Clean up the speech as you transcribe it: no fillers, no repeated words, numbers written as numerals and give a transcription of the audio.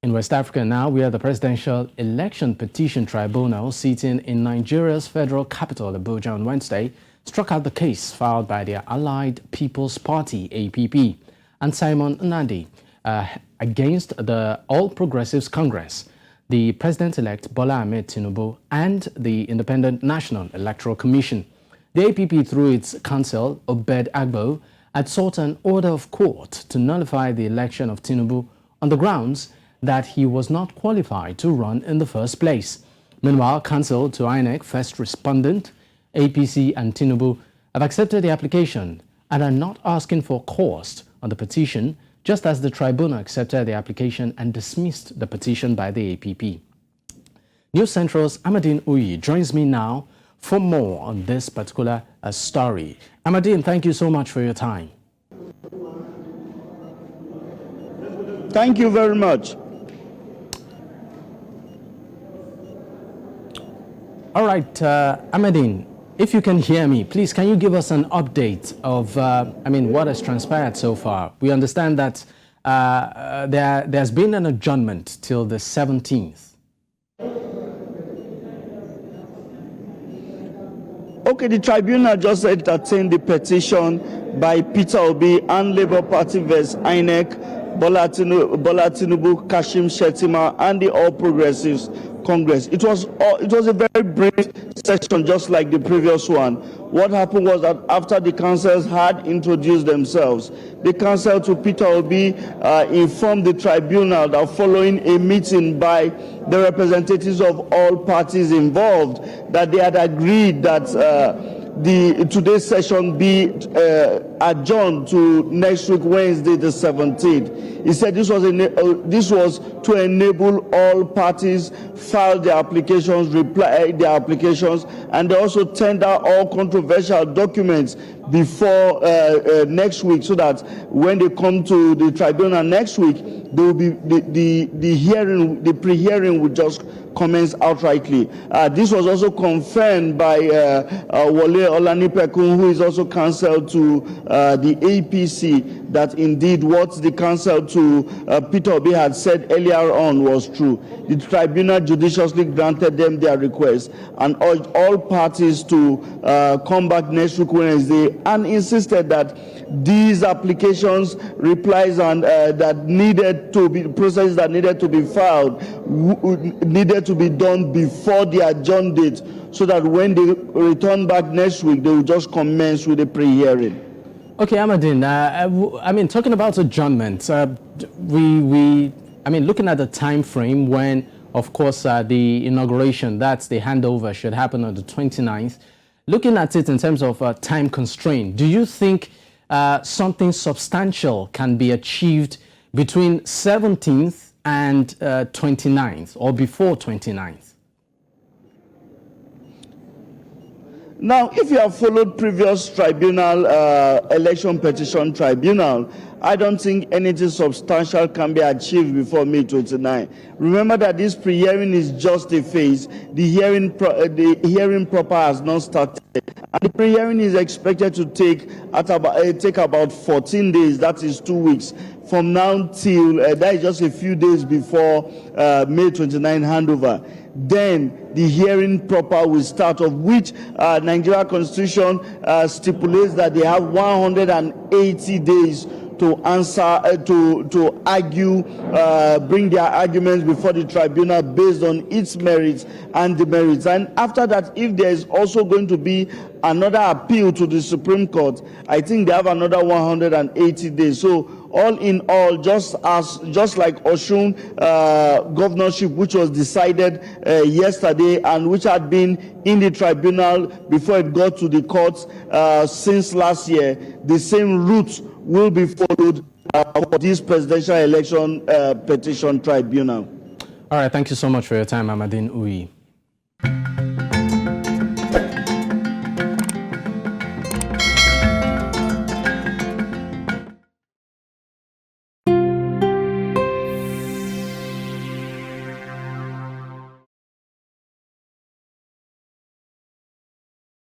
In West Africa now, where the Presidential Election Petition Tribunal, sitting in Nigeria's federal capital, Abuja, on Wednesday, struck out the case filed by the Allied People's Party, APP, and Simon Nnadi against the All Progressives Congress, the President-elect Bola Tinubu, and the Independent National Electoral Commission. The APP, through its counsel, Obed Agbo, had sought an order of court to nullify the election of Tinubu on the grounds that he was not qualified to run in the first place. Meanwhile, counsel to INEC, first respondent, APC and Tinubu have accepted the application and are not asking for cost on the petition, just as the tribunal accepted the application and dismissed the petition by the APP. News Central's Amadin joins me now for more on this particular story. Amadin, thank you so much for your time. Thank you very much. All right, Amadin, if you can hear me, please, can you give us an update of, what has transpired so far? We understand that there's been an adjournment till the 17th. Okay, the tribunal just entertained the petition by Peter Obi and Labour Party vs INEC, Bola Tinubu, Kashim Shettima, and the All Progressives Congress. It was a very brief session, just like the previous one. What happened was that after the councils had introduced themselves, the council to Peter Obi informed the tribunal that following a meeting by the representatives of all parties involved, that they had agreed that today's session be adjourned to next week, Wednesday, the 17th. He said this was to enable all parties file their applications, reply their applications, and they also tender all controversial documents before next week, so that when they come to the tribunal next week, there will be the pre-hearing will just commence outrightly. This was also confirmed by Wole Olanipekun, who is also counsel to the APC, that indeed what the counsel to Peter Obi had said earlier on was true. The tribunal judiciously granted them their request and urged all parties to come back next week Wednesday, and insisted that these applications, replies, and that needed to be processes that needed to be filed needed to be done before the adjourned date, so that when they return back next week, they will just commence with the pre-hearing. Okay, Amadin, talking about adjournment, looking at the time frame when, of course, the inauguration, that's the handover, should happen on the 29th. Looking at it in terms of time constraint, do you think something substantial can be achieved between 17th and 29th, or before 29th? Now, if you have followed previous tribunal, election petition tribunal, I don't think anything substantial can be achieved before May 29. Remember that this pre-hearing is just a phase. The hearing proper has not started. And the pre-hearing is expected to take about 14 days, that is 2 weeks, from now till, that is just a few days before May 29 handover. Then the hearing proper will start, of which Nigeria Constitution stipulates that they have 180 days to answer, to argue, bring their arguments before the tribunal based on its merits and demerits. And after that, if there is also going to be another appeal to the Supreme Court, I think they have another 180 days. So all in all, just like Osun governorship, which was decided yesterday and which had been in the tribunal before it got to the courts since last year, the same route will be followed for this Presidential Election Petition Tribunal. All right, thank you so much for your time, Amadin.